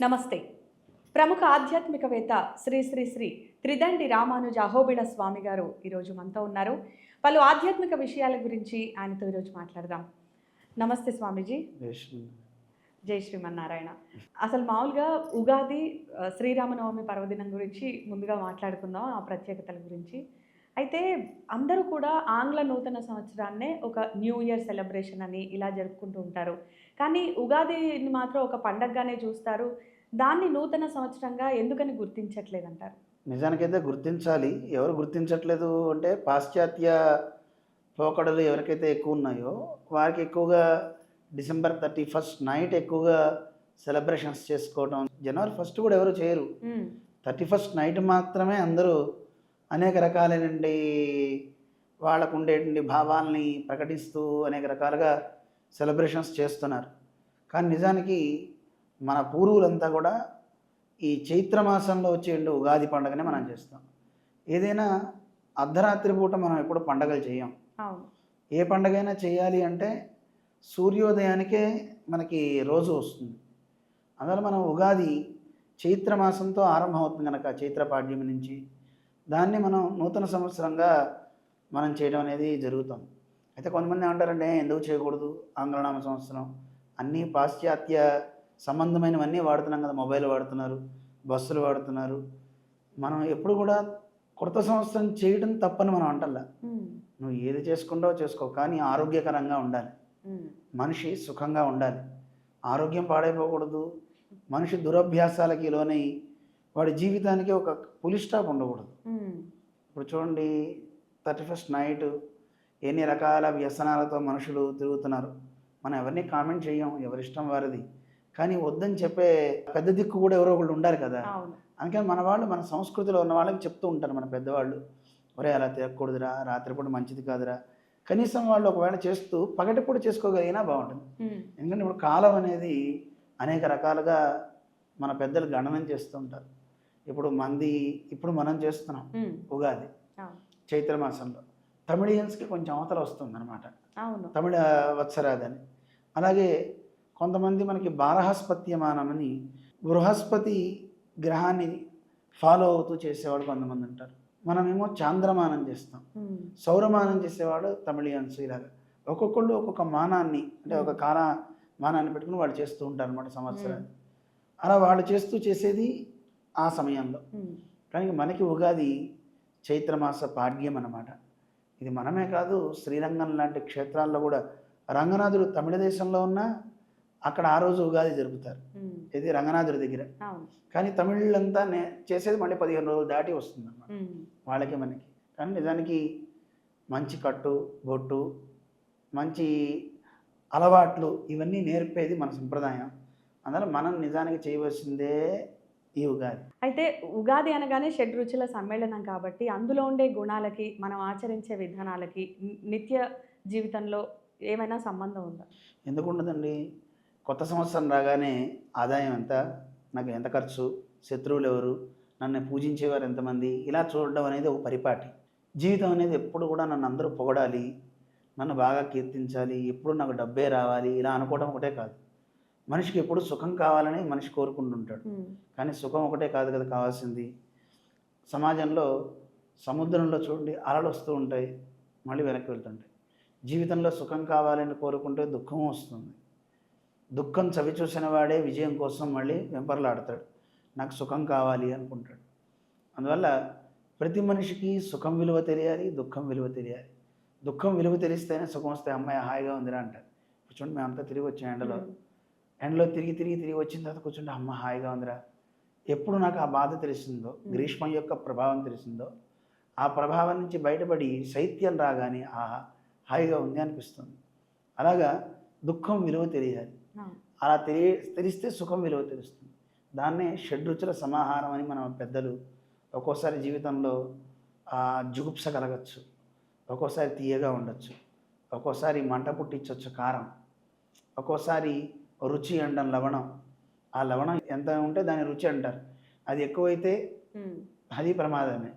నమస్తే. ప్రముఖ ఆధ్యాత్మికవేత్త శ్రీ శ్రీ శ్రీ త్రిదండి రామానుజ అహోబిళ స్వామి గారు ఈరోజు మనతో ఉన్నారు. పలు ఆధ్యాత్మిక విషయాల గురించి ఆయనతో ఈరోజు మాట్లాడదాం. నమస్తే స్వామీజీ. జై శ్రీమన్నారాయణ. అసలు మామూలుగా ఉగాది, శ్రీరామనవమి పర్వదినం గురించి ముందుగా మాట్లాడుకుందాం, ఆ ప్రత్యేకతల గురించి. అయితే అందరూ కూడా ఆంగ్ల నూతన సంవత్సరాన్నే ఒక న్యూ ఇయర్ సెలబ్రేషన్ అని ఇలా జరుపుకుంటూ ఉంటారు. కానీ ఉగాదిని మాత్రం ఒక పండగగానే చూస్తారు. దాన్ని నూతన సంవత్సరంగా ఎందుకని గుర్తించట్లేదంటారు? నిజానికైతే గుర్తించాలి. ఎవరు గుర్తించట్లేదు అంటే పాశ్చాత్య పోకడలు ఎవరికైతే ఎక్కువ ఉన్నాయో వారికి ఎక్కువగా డిసెంబర్ 31 నైట్ ఎక్కువగా సెలబ్రేషన్స్ చేసుకోవడం. జనవరి 1 కూడా ఎవరు చేయరు. 31 నైట్ మాత్రమే అందరూ అనేక రకాలైనటువంటి వాళ్ళకు ఉండేటువంటి భావాల్ని ప్రకటిస్తూ అనేక రకాలుగా సెలబ్రేషన్స్ చేస్తున్నారు. కానీ నిజానికి మన పూర్వులంతా కూడా ఈ చైత్రమాసంలో వచ్చే ఉగాది పండుగనే మనం చేస్తాం. ఏదైనా అర్ధరాత్రి పూట మనం ఎప్పుడు పండగలు చేయం. ఏ పండగైనా చేయాలి అంటే సూర్యోదయానికే మనకి రోజు వస్తుంది. అందువల్ల మనం ఉగాది చైత్రమాసంతో ఆరంభమవుతుంది కనుక చైత్రపాడ్యమి నుంచి దాన్ని మనం నూతన సంవత్సరంగా మనం చేయడం అనేది జరుగుతుంది. అయితే కొంతమంది ఏమంటారంటే ఎందుకు చేయకూడదు, ఆంగ్లనామ సంవత్సరం అన్నీ పాశ్చాత్య సంబంధమైనవన్నీ వాడుతున్నాం కదా, మొబైల్ వాడుతున్నారు, బస్సులు వాడుతున్నారు. మనం ఎప్పుడు కూడా కొత్త సంవత్సరం చేయడం తప్పని మనం అంటల్లా. నువ్వు ఏది చేసుకుంటావో చేసుకో, కానీ ఆరోగ్యకరంగా ఉండాలి, మనిషి సుఖంగా ఉండాలి, ఆరోగ్యం పాడైపోకూడదు, మనిషి దురభ్యాసాలకి లోనై వాడి జీవితానికి ఒక పులి స్టాప్ ఉండకూడదు. ఇప్పుడు చూడండి 31 నైట్ ఎన్ని రకాల వ్యసనాలతో మనుషులు తిరుగుతున్నారు. మనం ఎవరిని కామెంట్ చేయం, ఎవరిష్టం వారిది. కానీ వద్దని చెప్పే పెద్ద దిక్కు కూడా ఎవరో ఒకళ్ళు ఉండాలి కదా. అందుకని మన వాళ్ళు మన సంస్కృతిలో ఉన్న వాళ్ళకి చెప్తూ ఉంటారు మన పెద్దవాళ్ళు, ఒరే అలా తిరగకూడదురా, రాత్రిపూట మంచిది కాదురా. కనీసం వాళ్ళు ఒకవేళ చేస్తూ పగటిపూట చేసుకోగలిగినా బాగుంటుంది. ఎందుకంటే ఇప్పుడు కాలం అనేది అనేక రకాలుగా మన పెద్దలు గణనం చేస్తూ ఉంటారు. ఇప్పుడు మనం చేస్తున్నాం ఉగాది చైత్రమాసంలో. తమిళియన్స్కి కొంచెం అవతల వస్తుంది అనమాట, తమిళ వత్సరాదని. అలాగే కొంతమంది మనకి బారహస్పత్యమానమని బృహస్పతి గ్రహాన్ని ఫాలో అవుతూ చేసేవాడు కొంతమంది ఉంటారు. మనమేమో చాంద్రమానం చేస్తాం, సౌరమానం చేసేవాడు తమిళియన్స్. ఇలాగా ఒక్కొక్కళ్ళు ఒక్కొక్క మానాన్ని, అంటే ఒక కాల మానాన్ని పెట్టుకుని వాళ్ళు చేస్తూ ఉంటారు అన్నమాట సంవత్సరాన్ని. అలా వాళ్ళు చేసేది ఆ సమయంలో. కానీ మనకి ఉగాది చైత్రమాస పాడ్యం అన్నమాట. ఇది మనమే కాదు, శ్రీరంగం లాంటి క్షేత్రాల్లో కూడా రంగనాథుడు తమిళ దేశంలో ఉన్నా అక్కడ ఆ రోజు ఉగాది జరుపుతారు, ఇది రంగనాథుడి దగ్గర. కానీ తమిళంతా చేసేది మళ్ళీ 15 రోజులు దాటి వస్తుంది అన్నమాట వాళ్ళకి మనకి. కానీ నిజానికి మంచి కట్టు బొట్టు, మంచి అలవాట్లు ఇవన్నీ నేర్పేది మన సంప్రదాయం. అందువల్ల మనం నిజానికి చేయవలసిందే ఈ ఉగాది. అయితే ఉగాది అనగానే షడ్రుచుల సమ్మేళనం కాబట్టి అందులో ఉండే గుణాలకి, మనం ఆచరించే విధానాలకి నిత్య జీవితంలో ఏమైనా సంబంధం ఉందా? ఎందుకు ఉండదండి. కొత్త సంవత్సరం రాగానే ఆదాయం ఎంత, నాకు ఎంత ఖర్చు, శత్రువులు ఎవరు, నన్ను పూజించేవారు ఎంతమంది, ఇలా చూడడం అనేది ఒక పరిపాటి. జీవితం అనేది ఎప్పుడు కూడా నన్ను అందరూ పొగడాలి, నన్ను బాగా కీర్తించాలి, ఎప్పుడు నాకు డబ్బే రావాలి, ఇలా అనుకోవడం ఒకటే కాదు. మనిషికి ఎప్పుడు సుఖం కావాలని మనిషి కోరుకుంటుంటాడు. కానీ సుఖం ఒకటే కాదు కదా కావాల్సింది. సమాజంలో సముద్రంలో చూడండి అలలు వస్తూ ఉంటాయి, మళ్ళీ వెనక్కి వెళ్తుంటాయి. జీవితంలో సుఖం కావాలని కోరుకుంటే దుఃఖం వస్తుంది. దుఃఖం చవి చూసిన వాడే విజయం కోసం మళ్ళీ వెంపర్లాడతాడు, నాకు సుఖం కావాలి అనుకుంటాడు. అందువల్ల ప్రతి మనిషికి సుఖం విలువ తెలియాలి, దుఃఖం విలువ తెలియాలి. దుఃఖం విలువ తెలిస్తేనే సుఖం వస్తే అమ్మాయి హాయిగా ఉందిరా అంటారు. ఇప్పుడు చూడండి మేమంతా తిరిగి వచ్చాం ఎండలో తిరిగి వచ్చిన తర్వాత కూర్చుంటే అమ్మ హాయిగా ఉందిరా. ఎప్పుడు నాకు ఆ బాధ తెలిసిందో, గ్రీష్మం యొక్క ప్రభావం తెలిసిందో, ఆ ప్రభావం నుంచి బయటపడి శైత్యం రాగానే ఆహా హాయిగా ఉంది అనిపిస్తుంది. అలాగా దుఃఖం విలువ తెలియాలి. అలా తెలిస్తే సుఖం విలువ తెలుస్తుంది. దాన్నే షడ్రుచుల సమాహారం అని మన పెద్దలు. ఒక్కోసారి జీవితంలో జుగుప్స కలగచ్చు, ఒక్కోసారి తీయగా ఉండొచ్చు, ఒక్కోసారి మంట పుట్టించవచ్చు కారం, ఒక్కోసారి రుచి అంటాం లవణం. ఆ లవణం ఎంత ఉంటే దాని రుచి అంటారు. అది ఎక్కువైతే అది ప్రమాదమే,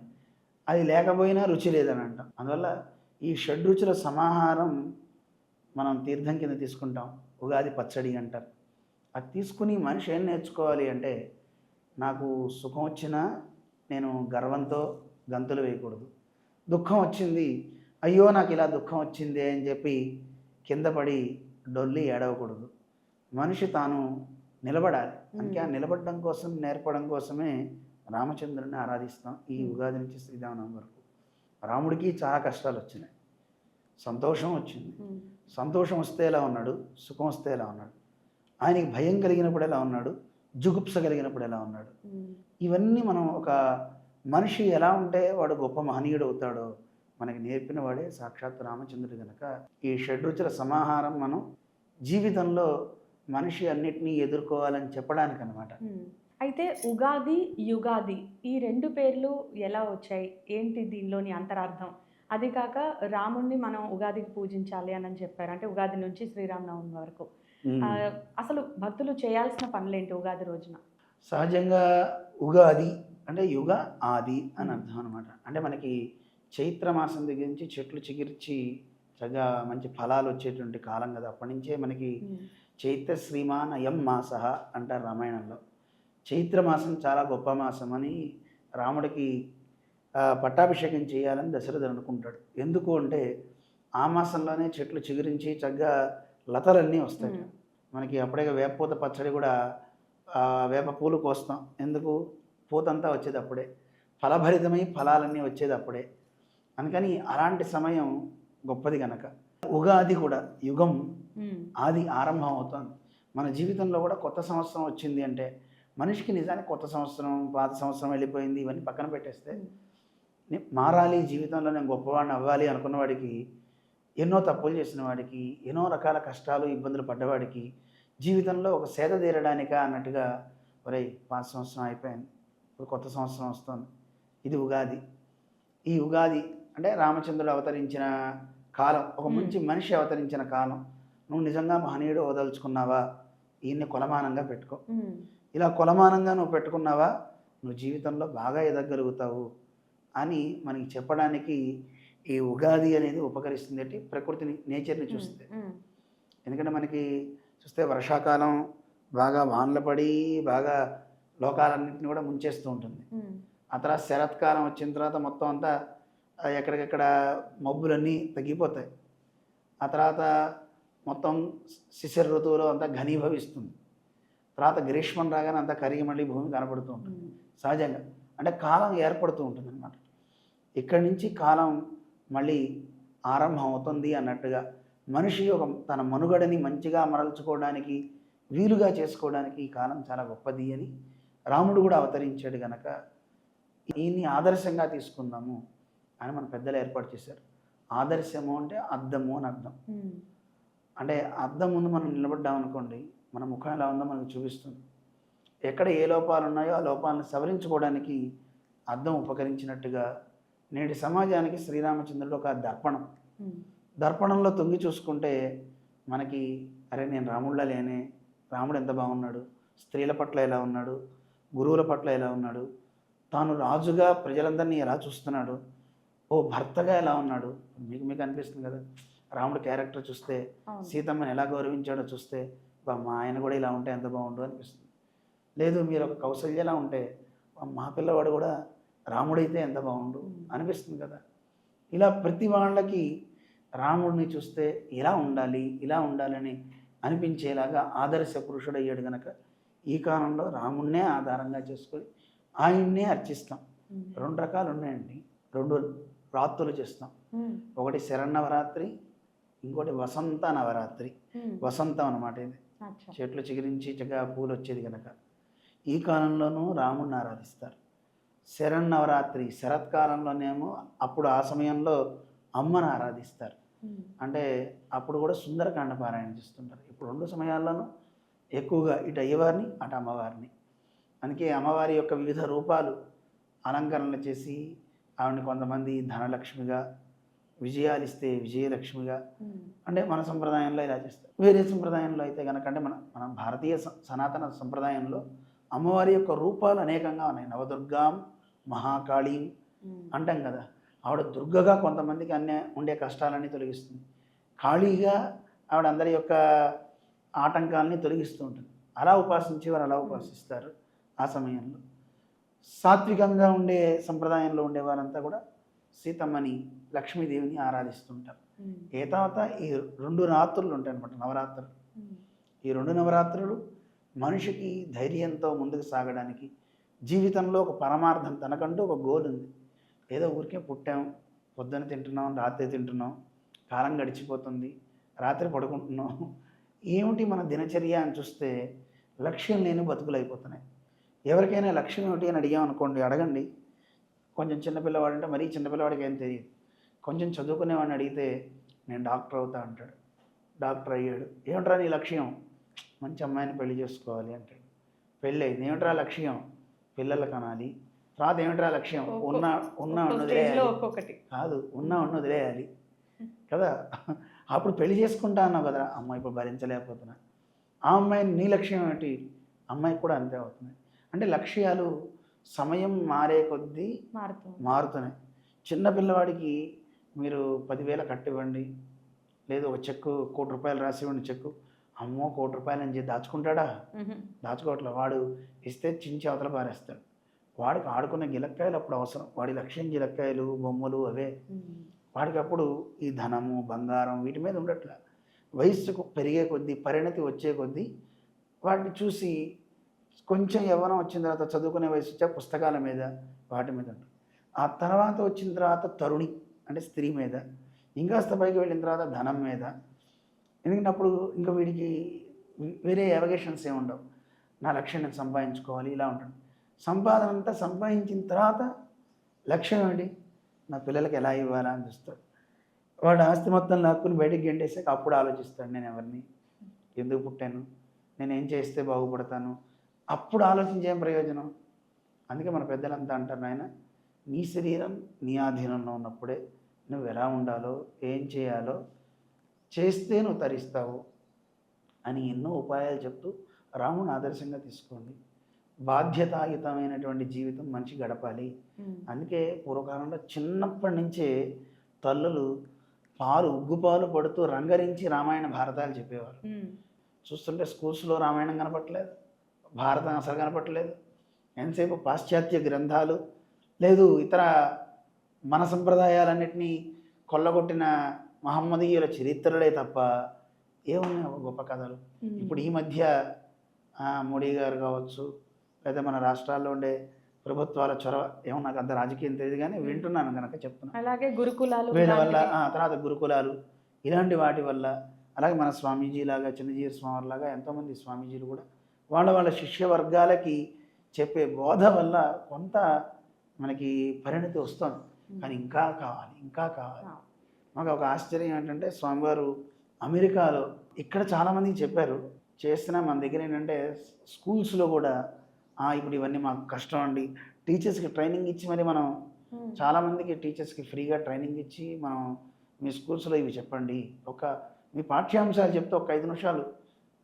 అది లేకపోయినా రుచి లేదని అంటాం. అందువల్ల ఈ షడ్రుచుల సమాహారం మనం తీర్థం కింద తీసుకుంటాం. ఉగాది పచ్చడి అంటారు. అది తీసుకుని మనిషి ఏం నేర్చుకోవాలి అంటే, నాకు సుఖం వచ్చినా నేను గర్వంతో గంతులు వేయకూడదు. దుఃఖం వచ్చింది, అయ్యో నాకు ఇలా దుఃఖం వచ్చిందే అని చెప్పి కింద పడి డొల్లి ఏడవకూడదు. మనిషి తాను నిలబడాలి. అందుకే ఆ నిలబడడం కోసం, నేర్పడం కోసమే రామచంద్రుడిని ఆరాధిస్తాం ఈ ఉగాది నుంచి శ్రీరామనవమి వరకు. రాముడికి చాలా కష్టాలు వచ్చినాయి, సంతోషం వచ్చింది. సంతోషం వస్తే ఎలా ఉన్నాడు, సుఖం వస్తే ఎలా ఉన్నాడు, ఆయనకి భయం కలిగినప్పుడు ఎలా ఉన్నాడు, జుగుప్స కలిగినప్పుడు ఎలా ఉన్నాడు. ఇవన్నీ మనం ఒక మనిషి ఎలా ఉంటే వాడు గొప్ప మహనీయుడు అవుతాడో మనకి నేర్పిన వాడే సాక్షాత్ రామచంద్రుడు కనుక ఈ షడ్రుచుల సమాహారం మనం జీవితంలో మనిషి అన్నిటినీ ఎదుర్కోవాలని చెప్పడానికి అనమాట. అయితే ఉగాది, యుగాది ఈ రెండు పేర్లు ఎలా వచ్చాయి, ఏంటి దీనిలోని అంతరార్థం? అది కాక రాముణ్ణి మనం ఉగాదికి పూజించాలి అని చెప్పారు, అంటే ఉగాది నుంచి శ్రీరామనవమి వరకు. అసలు భక్తులు చేయాల్సిన పనులేంటి ఉగాది రోజున? సహజంగా ఉగాది అంటే యుగ ఆది అని అర్థం అనమాట. అంటే మనకి చైత్ర మాసం దగ్గర నుంచి చెట్లు చిగిర్చి చక్కగా మంచి ఫలాలు వచ్చేటువంటి కాలం కదా. అప్పటి నుంచే మనకి చైత్ర శ్రీమాన్ అయం మాస అంటారు రామాయణంలో. చైత్ర మాసం చాలా గొప్ప మాసం అని రాముడికి పట్టాభిషేకం చేయాలని దశరథుడు అనుకుంటాడు. ఎందుకు అంటే ఆ మాసంలోనే చెట్లు చిగురించి చక్కగా లతలన్నీ వస్తాయి మనకి. అప్పుడే వేపపూత పచ్చడి కూడా వేప పూలు కోస్తాం. ఎందుకు? పూతంతా వచ్చేది అప్పుడే, ఫలభరితమై ఫలాలన్నీ వచ్చేది అప్పుడే. అందుకని అలాంటి సమయం గొప్పది కనుక ఉగాది కూడా యుగం ఆది ఆరంభం అవుతుంది. మన జీవితంలో కూడా కొత్త సంవత్సరం వచ్చింది అంటే మనిషికి నిజానికి కొత్త సంవత్సరం, పాత సంవత్సరం వెళ్ళిపోయింది ఇవన్నీ పక్కన పెట్టేస్తే మారాలి, జీవితంలో నేను గొప్పవాడిని అవ్వాలి అనుకున్న వాడికి, ఎన్నో తప్పులు చేసిన వాడికి, ఎన్నో రకాల కష్టాలు ఇబ్బందులు పడ్డవాడికి జీవితంలో ఒక సేద తీరడానిక అన్నట్టుగా ఒరే పాత సంవత్సరం అయిపోయింది, ఇప్పుడు కొత్త సంవత్సరం వస్తుంది, ఇది ఉగాది. ఈ ఉగాది అంటే రామచంద్రుడు అవతరించిన కాలం, ఒక మంచి మనిషి అవతరించిన కాలం. నువ్వు నిజంగా మహనీయుడు వదలుచుకున్నావా, ఈయన్ని కొలమానంగా పెట్టుకో. ఇలా కొలమానంగా నువ్వు పెట్టుకున్నావా నువ్వు జీవితంలో బాగా ఎదగలుగుతావు అని మనకి చెప్పడానికి ఈ ఉగాది అనేది ఉపకరిస్తుంది. అంటే ప్రకృతిని, నేచర్ని చూస్తే. ఎందుకంటే మనకి చూస్తే వర్షాకాలం బాగా వానలు పడి బాగా లోకాలన్నింటినీ కూడా ముంచేస్తూ ఉంటుంది. ఆ తర్వాత శరత్కాలం వచ్చిన తర్వాత మొత్తం అంతా ఎక్కడికెక్కడ మబ్బులన్నీ తగ్గిపోతాయి. ఆ తర్వాత మొత్తం శిశిర ఋతువులో అంతా ఘనీభవిస్తుంది. తర్వాత గ్రీష్మం రాగానే అంతా కరిగి మళ్ళీ భూమి కనపడుతూ ఉంటుంది సహజంగా. అంటే కాలం ఏర్పడుతూ ఉంటుంది అన్నమాట. ఇక్కడి నుంచి కాలం మళ్ళీ ఆరంభం అవుతుంది అన్నట్టుగా మనిషి ఒక తన మనుగడని మంచిగా మరల్చుకోవడానికి, వీలుగా చేసుకోవడానికి ఈ కాలం చాలా గొప్పది అని రాముడు కూడా అవతరించాడు కనుక ఈయన్ని ఆదర్శంగా తీసుకుందాము అని మన పెద్దలు ఏర్పాటు చేశారు. ఆదర్శము అంటే అద్దము అని అర్థం. అంటే అద్దం ముందు మనం నిలబడ్డామనుకోండి, మన ముఖం ఎలా ఉందో మనకు చూపిస్తుంది. ఎక్కడ ఏ లోపాలు ఉన్నాయో ఆ లోపాలను సవరించుకోవడానికి అద్దం ఉపకరించినట్టుగా నేటి సమాజానికి శ్రీరామచంద్రుడు ఒక దర్పణం. దర్పణంలో తొంగి చూసుకుంటే మనకి అరే నేను రాముళ్ళ లేనే, రాముడు ఎంత బాగున్నాడు, స్త్రీల పట్ల ఎలా ఉన్నాడు, గురువుల పట్ల ఎలా ఉన్నాడు, తాను రాజుగా ప్రజలందరినీ ఎలా చూస్తున్నాడు, ఓ భర్తగా ఎలా ఉన్నాడు. మీకు అనిపిస్తుంది కదా, రాముడు క్యారెక్టర్ చూస్తే, సీతమ్మని ఎలా గౌరవించాడో చూస్తే మా ఆయన కూడా ఇలా ఉంటే ఎంత బాగుండు అనిపిస్తుంది. లేదు మీరు ఒక కౌసల్యలా ఉంటే మా పిల్లవాడు కూడా రాముడైతే ఎంత బాగుండు అనిపిస్తుంది కదా. ఇలా ప్రతి వాళ్ళకి రాముడిని చూస్తే ఇలా ఉండాలి, ఇలా ఉండాలని అనిపించేలాగా ఆదర్శ పురుషుడు అయ్యాడు కనుక ఈ కాలంలో రాముడినే ఆధారంగా చేసుకొని ఆయన్నే అర్చిస్తాం. 2 రకాలు ఉన్నాయండి, 2 రాత్రులు చేస్తాం. ఒకటి శరన్నవరాత్రి, ఇంకోటి వసంత నవరాత్రి. వసంతం అన్నమాట ఇది, చెట్లు చిగురించి చక్కగా పూలు వచ్చేది కనుక ఈ కాలంలోనూ రాముడిని ఆరాధిస్తారు. శరన్నవరాత్రి శరత్కాలంలోనేమో అప్పుడు ఆ సమయంలో అమ్మను ఆరాధిస్తారు. అంటే అప్పుడు కూడా సుందరకాండ పారాయణ చేస్తుంటారు. ఇప్పుడు 2 సమయాల్లోనూ ఎక్కువగా ఇటు అయ్యవారిని అటు అమ్మవారిని. అందుకే అమ్మవారి యొక్క వివిధ రూపాలు అలంకరణలు చేసి ఆవిడని కొంతమంది ధనలక్ష్మిగా, విజయాలు ఇస్తే విజయలక్ష్మిగా, అంటే మన సంప్రదాయంలో ఇలా చేస్తారు. వేరే సంప్రదాయంలో అయితే కనుక అంటే మన భారతీయ సనాతన సంప్రదాయంలో అమ్మవారి యొక్క రూపాలు అనేకంగా ఉన్నాయి. నవదుర్గాం, మహాకాళీం అంటాం కదా. ఆవిడ దుర్గగా కొంతమందికి ఉండే కష్టాలన్నీ తొలగిస్తుంది, కాళీగా ఆవిడ అందరి యొక్క ఆటంకాలని తొలగిస్తూ ఉంటుంది. అలా ఉపాసించేవారు అలా ఉపాసిస్తారు. ఆ సమయంలో సాత్వికంగా ఉండే సంప్రదాయంలో ఉండేవారంతా కూడా సీతమ్మని, లక్ష్మీదేవిని ఆరాధిస్తుంటారు. ఏ తర్వాత ఈ 2 రాత్రులు ఉంటాయి అన్నమాట, నవరాత్రులు. ఈ 2 నవరాత్రులు మనిషికి ధైర్యంతో ముందుకు సాగడానికి, జీవితంలో ఒక పరమార్థం, తనకంటూ ఒక గోల్ ఉంది. ఏదో ఊరికే పుట్టాం, పొద్దున తింటున్నాం, రాత్రి తింటున్నాం, కాలం గడిచిపోతుంది, రాత్రి పడుకుంటున్నాం, ఏమిటి మన దినచర్య అని చూస్తే లక్ష్యం లేని బతుకులు అయిపోతున్నాయి. ఎవరికైనా లక్ష్యం ఏమిటి అని అడిగామనుకోండి, అడగండి. కొంచెం చిన్నపిల్లవాడు అంటే మరీ చిన్నపిల్లవాడికి ఏం తెలియదు. కొంచెం చదువుకునేవాడిని అడిగితే నేను డాక్టర్ అవుతా అంటాడు. డాక్టర్ అయ్యాడు. ఏమిట్రా నీ లక్ష్యం? మంచి అమ్మాయిని పెళ్లి చేసుకోవాలి అంటాడు. పెళ్ళి అయింది. ఏమిట్రా లక్ష్యం? పిల్లలు కనాలి. తర్వాత ఏమిట్రా లక్ష్యం? ఉన్న వదిలేయాలి. కాదు, ఉన్న వదిలేయాలి కదా. అప్పుడు పెళ్లి చేసుకుంటా అన్నావు కదా, అమ్మాయి ఇప్పుడు భరించలేకపోతున్నా. ఆ అమ్మాయిని నీ లక్ష్యం ఏమిటి? అమ్మాయికి కూడా అంతే అవుతుంది. అంటే లక్ష్యాలు సమయం మారే కొద్దీ మారుతున్నాయి. చిన్న పిల్లవాడికి మీరు 10,000 కట్టివ్వండి, లేదు ఒక చెక్కు ₹1,00,00,000 రాసివ్వండి చెక్కు, అమ్మో ₹1,00,00,000 అని చెప్పి దాచుకుంటాడా? దాచుకోవట్లే. వాడు ఇస్తే చించి అవతల పారేస్తాడు. వాడికి ఆడుకునే గిలక్కాయలు అప్పుడు అవసరం. వాడి లక్ష్యం గిలక్కాయలు, బొమ్మలు అవే. వాడికి అప్పుడు ఈ ధనము, బంగారం వీటి మీద ఉండట్లే. వయస్సుకు పెరిగే కొద్దీ, పరిణతి వచ్చే కొద్దీ వాటిని చూసి కొంచెం యవ్వనం వచ్చిన తర్వాత, చదువుకునే వయసు వచ్చే పుస్తకాల మీద, వాటి మీద ఉంటుంది. ఆ తర్వాత వచ్చిన తర్వాత తరుణి అంటే స్త్రీ మీద, ఇంకాస్త పైకి వెళ్ళిన తర్వాత ధనం మీద. ఎందుకంటే అప్పుడు ఇంకా వీడికి వేరే అవగేషన్స్ ఏమి ఉండవు. నా లక్ష్యం నేను సంపాదించుకోవాలి ఇలా ఉంటుంది. సంపాదన అంతా సంపాదించిన తర్వాత లక్ష్యం ఏంటి? నా పిల్లలకి ఎలా ఇవ్వాలా అని చూస్తాడు. వాడు ఆస్తి మొత్తం లాక్కుని బయటికి గెంటేసాక అప్పుడు ఆలోచిస్తాడు, నేను ఎవరిని, ఎందుకు పుట్టాను, నేను ఏం చేస్తే బాగుపడతాను. అప్పుడు ఆలోచించేం ప్రయోజనం? అందుకే మన పెద్దలంతా అంటారు, నాయన నీ శరీరం నీ ఆధీనంలో ఉన్నప్పుడే నువ్వు ఎలా ఉండాలో, ఏం చేయాలో చేస్తే నువ్వు తరిస్తావు అని ఎన్నో ఉపాయాలు చెప్తూ రాముని ఆదర్శంగా తీసుకోండి. బాధ్యతాయుతమైనటువంటి జీవితం మంచి గడపాలి. అందుకే పూర్వకాలంలో చిన్నప్పటి నుంచే తల్లులు ఉగ్గుపాలు పడుతూ రంగరించి రామాయణ భారతాలు చెప్పేవారు. చూస్తుంటే స్కూల్స్లో రామాయణం కనపట్లేదు, భారతం అసలు కనపట్లేదు. ఎంతసేపు పాశ్చాత్య గ్రంథాలు, లేదు ఇతర మన సంప్రదాయాలన్నింటినీ కొల్లగొట్టిన మహమ్మదీయుల చరిత్రలే తప్ప ఏమున్నాయి గొప్ప కథలు. ఇప్పుడు ఈ మధ్య మోడీ గారు కావచ్చు, లేదా మన రాష్ట్రాల్లో ఉండే ప్రభుత్వాల చొరవ, ఏమో నాకు అంత రాజకీయం తెలియదు కానీ వింటున్నాను కనుక చెప్తున్నాను. అలాగే గురుకులాలు, వీళ్ళ వల్ల తర్వాత గురుకులాలు ఇలాంటి వాటి వల్ల, అలాగే మన స్వామీజీలాగా, చిన్నజీవి స్వామిలాగా ఎంతోమంది స్వామీజీలు కూడా వాళ్ళ శిష్య వర్గాలకి చెప్పే బోధ వల్ల కొంత మనకి పరిణతి వస్తుంది. కానీ ఇంకా కావాలి, ఇంకా కావాలి. మాకు ఒక ఆశ్చర్యం ఏంటంటే, స్వామివారు అమెరికాలో ఇక్కడ చాలామందికి చెప్పారు, చేస్తున్నా మన దగ్గర ఏంటంటే స్కూల్స్లో కూడా ఇప్పుడు ఇవన్నీ మాకు కష్టం అండి, టీచర్స్కి ట్రైనింగ్ ఇచ్చి మరి మనం చాలామందికి టీచర్స్కి ఫ్రీగా ట్రైనింగ్ ఇచ్చి మనం మీ స్కూల్స్లో ఇవి చెప్పండి, మీ పాఠ్యాంశాలు చెప్తే ఒక 5 నిమిషాలు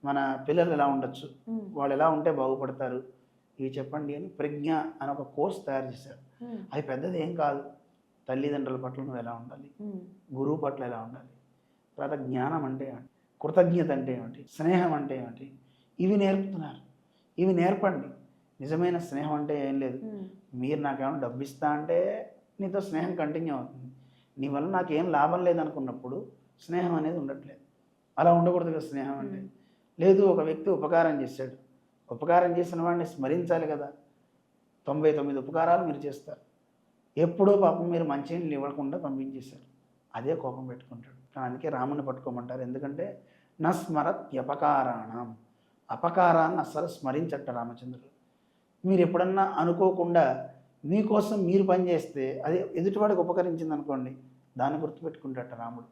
మన పిల్లలు ఎలా ఉండొచ్చు, వాళ్ళు ఎలా ఉంటే బాగుపడతారు, ఇవి చెప్పండి అని ప్రజ్ఞ అని ఒక కోర్స్ తయారు చేశారు. అది పెద్దది ఏం కాదు. తల్లిదండ్రుల పట్ల నువ్వు ఎలా ఉండాలి, గురువు పట్ల ఎలా ఉండాలి, తర్వాత జ్ఞానం అంటే ఏమిటి, కృతజ్ఞత అంటే ఏమిటి, స్నేహం అంటే ఏమిటి, ఇవి నేర్పుతున్నారు. ఇవి నేర్పండి. నిజమైన స్నేహం అంటే ఏం లేదు, మీరు నాకేమైనా డబ్బు ఇస్తా అంటే నీతో స్నేహం కంటిన్యూ అవుతుంది. నీ వల్ల నాకేం లాభం లేదనుకున్నప్పుడు స్నేహం అనేది ఉండట్లేదు. అలా ఉండకూడదు కదా స్నేహం అంటే. లేదు, ఒక వ్యక్తి ఉపకారం చేశాడు, ఉపకారం చేసిన వాడిని స్మరించాలి కదా. 99 ఉపకారాలు మీరు చేస్తారు, ఎప్పుడో పాపం మీరు మంచినీళ్ళు ఇవ్వకుండా పంపించేశారు, అదే కోపం పెట్టుకుంటాడు. కానీ అందుకే రాముని పట్టుకోమంటారు. ఎందుకంటే నా స్మరత్యపకారాణం, అపకారాన్ని అస్సలు స్మరించట రామచంద్రుడు. మీరు ఎప్పుడన్నా అనుకోకుండా మీకోసం మీరు పనిచేస్తే అది ఎదుటివాడికి ఉపకరించింది అనుకోండి, దాన్ని గుర్తుపెట్టుకుంటాట రాముడు.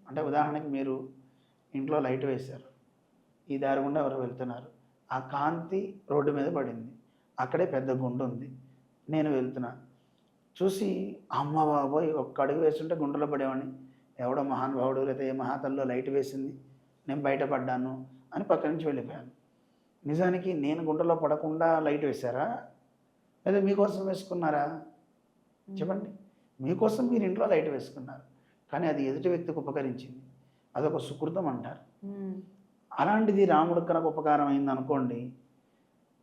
అంటే ఉదాహరణకి మీరు ఇంట్లో లైట్ వేశారు, ఈ దారి గుండా ఎవరు వెళ్తున్నారు, ఆ కాంతి రోడ్డు మీద పడింది, అక్కడే పెద్ద గుండు ఉంది, నేను వెళ్తున్నా, చూసి అమ్మ బాబోయ్ ఒక్క అడుగు వేస్తుంటే గుండెలో పడేవాడిని, ఎవడో మహానుభావుడు లేదా ఏ మహాతల్లో లైట్ వేసింది, నేను బయటపడ్డాను అని పక్క నుంచి వెళ్ళిపోయాను. నిజానికి నేను గుండెలో పడకుండా లైట్ వేశారా, లేదా మీకోసం వేసుకున్నారా? చెప్పండి. మీకోసం మీరు ఇంట్లో లైట్ వేసుకున్నారు, కానీ అది ఎదుటి వ్యక్తికి ఉపకరించింది, అదొక సుకృతం అంటారు. అలాంటిది రాముడికి కనుక ఉపకారం అయింది అనుకోండి,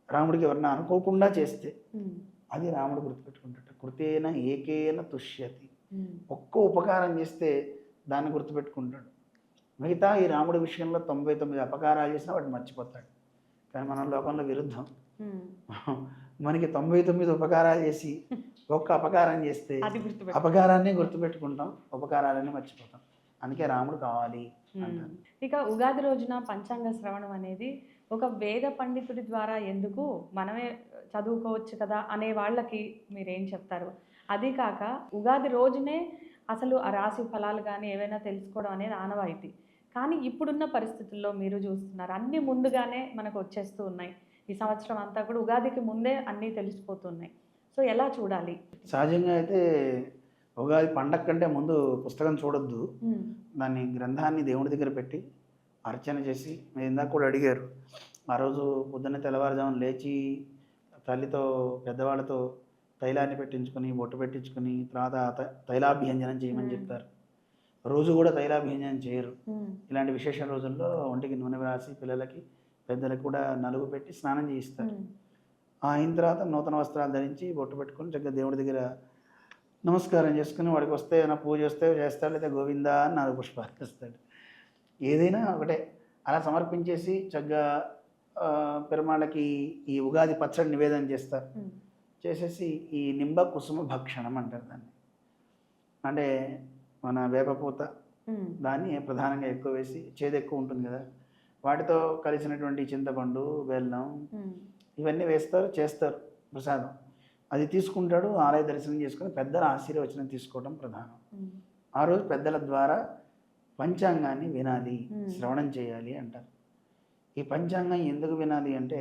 రాముడికి ఎవరన్నా అనుకోకుండా చేస్తే అది రాముడు గుర్తుపెట్టుకుంటాడు. కృతేన ఏకేన తుష్యతి. ఒక్క ఉపకారం చేస్తే దాన్ని గుర్తుపెట్టుకుంటాడు. మిగతా ఈ రాముడి విషయంలో 99 అపకారాలు చేసినా వాడు మర్చిపోతాడు. కానీ మన లోకంలో విరుద్ధం. మనకి 99 ఉపకారాలు చేసి ఒక్క అపకారం చేస్తే అపకారాన్ని గుర్తుపెట్టుకుంటాం, ఉపకారాలన్నీ మర్చిపోతాం. అందుకే రాముడు కావాలి అంటారు. ఇక ఉగాది రోజున పంచాంగ శ్రవణం అనేది ఒక వేద పండితుడి ద్వారా ఎందుకు మనమే చదువుకోవచ్చు కదా అనే వాళ్ళకి మీరేం చెప్తారు? అది కాక ఉగాది రోజునే అసలు ఆ రాశి ఫలాలు కానీ ఏవైనా తెలుసుకోవడం అనేది ఆనవాయితీ. కానీ ఇప్పుడున్న పరిస్థితుల్లో మీరు చూస్తున్నారు అన్నీ ముందుగానే మనకు వచ్చేస్తూ ఉన్నాయి. ఈ సంవత్సరం అంతా కూడా ఉగాదికి ముందే అన్నీ తెలిసిపోతున్నాయి. సో ఎలా చూడాలి? సహజంగా అయితే ఉగాది పండగ కంటే ముందు పుస్తకం చూడొద్దు. దాన్ని గ్రంథాన్ని దేవుడి దగ్గర పెట్టి అర్చన చేసి, మీరు ఇందాక కూడా అడిగారు, ఆ రోజు పొద్దున్నే తెల్లవారుజామున లేచి తల్లితో పెద్దవాళ్ళతో తైలాన్ని పెట్టించుకొని బొట్టు పెట్టించుకొని తర్వాత తైలాభ్యంజనం చేయమని చెప్తారు. రోజు కూడా తైలాభ్యంజనం చేయరు. ఇలాంటి విశేష రోజుల్లో ఒంటికి నూనె రాసి పిల్లలకి పెద్దలకు కూడా నలుగు పెట్టి స్నానం చేయిస్తారు. అయిన తర్వాత నూతన వస్త్రాలు ధరించి బొట్టు పెట్టుకొని చక్కగా దేవుడి దగ్గర నమస్కారం చేసుకుని వాడికి వస్తే ఏమైనా పూజ వస్తే చేస్తాడు, లేదా గోవిందా అని 4 పుష్పాలు ఇస్తాడు. ఏదైనా ఒకటే అలా సమర్పించేసి చక్కగా పెరుమాళ్ళకి ఈ ఉగాది పచ్చడి నివేదన చేస్తారు. చేసేసి ఈ నింబ కుసుమ భక్షణం అంటారు దాన్ని. అంటే మన వేపపూత దాన్ని ప్రధానంగా ఎక్కువ వేసి, చేదు ఎక్కువ ఉంటుంది కదా, వాటితో కలిసినటువంటి చింతపండు, బెల్లం ఇవన్నీ వేస్తారు, చేస్తారు ప్రసాదం. అది తీసుకుంటాడు, ఆలయ దర్శనం చేసుకుని పెద్దల ఆశీర్వచనం తీసుకోవడం ప్రధానం. ఆ రోజు పెద్దల ద్వారా పంచాంగాన్ని వినాలి, శ్రవణం చేయాలి అంటారు. ఈ పంచాంగం ఎందుకు వినాలి అంటే,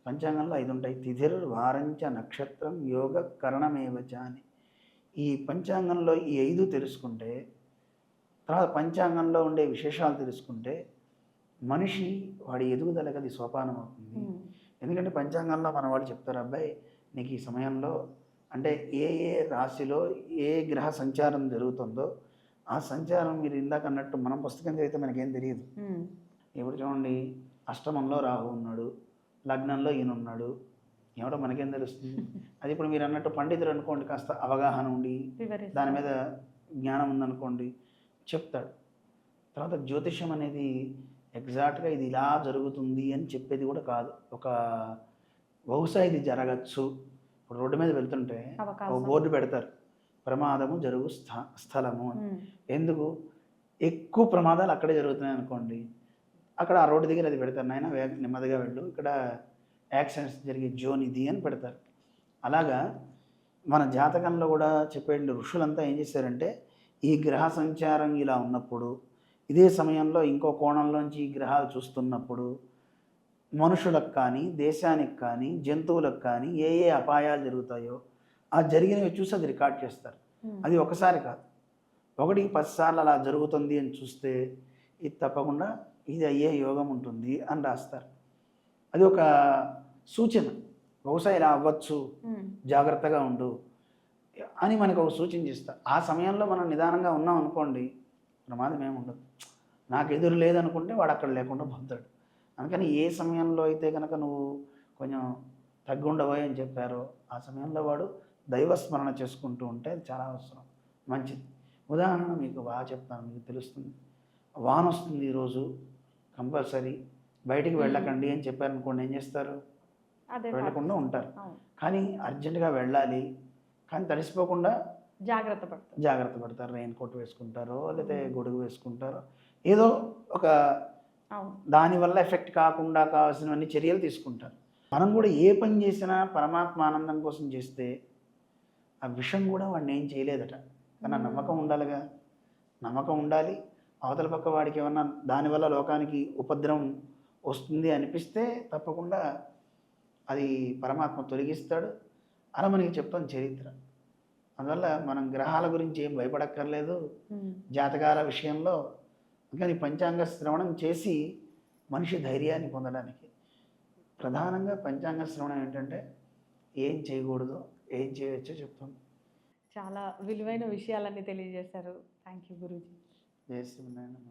పంచాంగంలో 5 ఉంటాయి. తిథిర్ వారంచ నక్షత్రం యోగ కరణమేవచ అని. ఈ పంచాంగంలో ఈ 5 తెలుసుకుంటే, తర్వాత పంచాంగంలో ఉండే విశేషాలు తెలుసుకుంటే మనిషి వాడి ఎదుగుదలకి అది సోపానం అవుతుంది. ఎందుకంటే పంచాంగంలో మన వాళ్ళు చెప్తారు, అబ్బాయి నీకు ఈ సమయంలో అంటే ఏ ఏ రాశిలో ఏ గ్రహ సంచారం జరుగుతుందో ఆ సంచారం, మీరు ఇందాక అన్నట్టు మనం పుస్తకం చదివితే మనకేం తెలియదు. ఇప్పుడు చూడండి, అష్టమంలో రాహు ఉన్నాడు, లగ్నంలో ఈయన ఉన్నాడు, ఏమిటో మనకేం తెలుస్తుంది? అది ఇప్పుడు మీరు అన్నట్టు పండితులు అనుకోండి, కాస్త అవగాహన ఉండి దాని మీద జ్ఞానం ఉందనుకోండి చెప్తాడు. తర్వాత జ్యోతిష్యం అనేది ఎగ్జాక్ట్గా ఇది ఇలా జరుగుతుంది అని చెప్పేది కూడా కాదు. ఒక బహుశా ఇది జరగచ్చు. ఇప్పుడు రోడ్డు మీద వెళ్తుంటే ఒక బోర్డు పెడతారు, ప్రమాదము జరుగు స్థలము అని. ఎందుకు? ఎక్కువ ప్రమాదాలు అక్కడే జరుగుతున్నాయి అనుకోండి, అక్కడ ఆ రోడ్డు దగ్గర అది పెడతారు, నాయన నెమ్మదిగా వెళ్ళు, ఇక్కడ యాక్సిడెంట్స్ జరిగే జోన్ ఇది అని పెడతారు. అలాగా మన జాతకంలో కూడా చెప్పే ఋషులంతా ఏం చేశారంటే, ఈ గ్రహ సంచారం ఇలా ఉన్నప్పుడు, ఇదే సమయంలో ఇంకో కోణంలోంచి ఈ గ్రహాలు చూస్తున్నప్పుడు మనుషులకు కానీ, దేశానికి కానీ, జంతువులకు కానీ ఏ ఏ అపాయాలు జరుగుతాయో ఆ జరిగినవి చూసి అది రికార్డ్ చేస్తారు. అది ఒకసారి కాదు, 1కి 10 సార్లు అలా జరుగుతుంది అని చూస్తే ఇది తప్పకుండా ఇది అయ్యే యోగం ఉంటుంది అని రాస్తారు. అది ఒక సూచన, బహుశా ఇలా అవ్వచ్చు, జాగ్రత్తగా ఉండు అని మనకు ఒక సూచన చేస్తారు. ఆ సమయంలో మనం నిదానంగా ఉన్నాం అనుకోండి, ప్రమాదం ఏమి ఉండదు. నాకు ఎదురు లేదనుకుంటే వాడు అక్కడ లేకుండా పొందాడు. అందుకని ఏ సమయంలో అయితే కనుక నువ్వు కొంచెం తగ్గుండబోయి అని చెప్పారో ఆ సమయంలో వాడు దైవస్మరణ చేసుకుంటూ ఉంటే అది చాలా అవసరం, మంచిది. ఉదాహరణ మీకు బాగా చెప్తాను, మీకు తెలుస్తుంది. వాన వస్తుంది ఈరోజు, కంపల్సరీ బయటికి వెళ్ళకండి అని చెప్పారనుకోండి, ఏం చేస్తారు? వెళ్ళకుండా ఉంటారు. కానీ అర్జెంటుగా వెళ్ళాలి, కానీ తడిసిపోకుండా జాగ్రత్త పడతారు. రెయిన్ కోట్ వేసుకుంటారో లేకపోతే గొడుగు వేసుకుంటారో, ఏదో ఒక దానివల్ల ఎఫెక్ట్ కాకుండా కావాల్సినవన్నీ చర్యలు తీసుకుంటారు. మనం కూడా ఏ పని చేసినా పరమాత్మ ఆనందం కోసం చేస్తే ఆ విషయం కూడా వాడిని ఏం చేయలేదట. కానీ ఆ నమ్మకం ఉండాలిగా, నమ్మకం ఉండాలి. అవతల పక్క వాడికి ఏమన్నా దానివల్ల లోకానికి ఉపద్రవం వస్తుంది అనిపిస్తే తప్పకుండా అది పరమాత్మ తొలగిస్తాడు. అలా మనకి చెప్తాం చరిత్ర. అందువల్ల మనం గ్రహాల గురించి ఏం భయపడక్కర్లేదు జాతకాల విషయంలో. కానీ పంచాంగ శ్రవణం చేసి మనిషి ధైర్యాన్ని పొందడానికి ప్రధానంగా పంచాంగ శ్రవణం ఏంటంటే ఏం చేయకూడదు, ఏం చేయవచ్చో చెప్తాం. చాలా విలువైన విషయాలన్నీ తెలియజేశారు. Thank you Guruji. జై శ్రీమన్నారాయణ.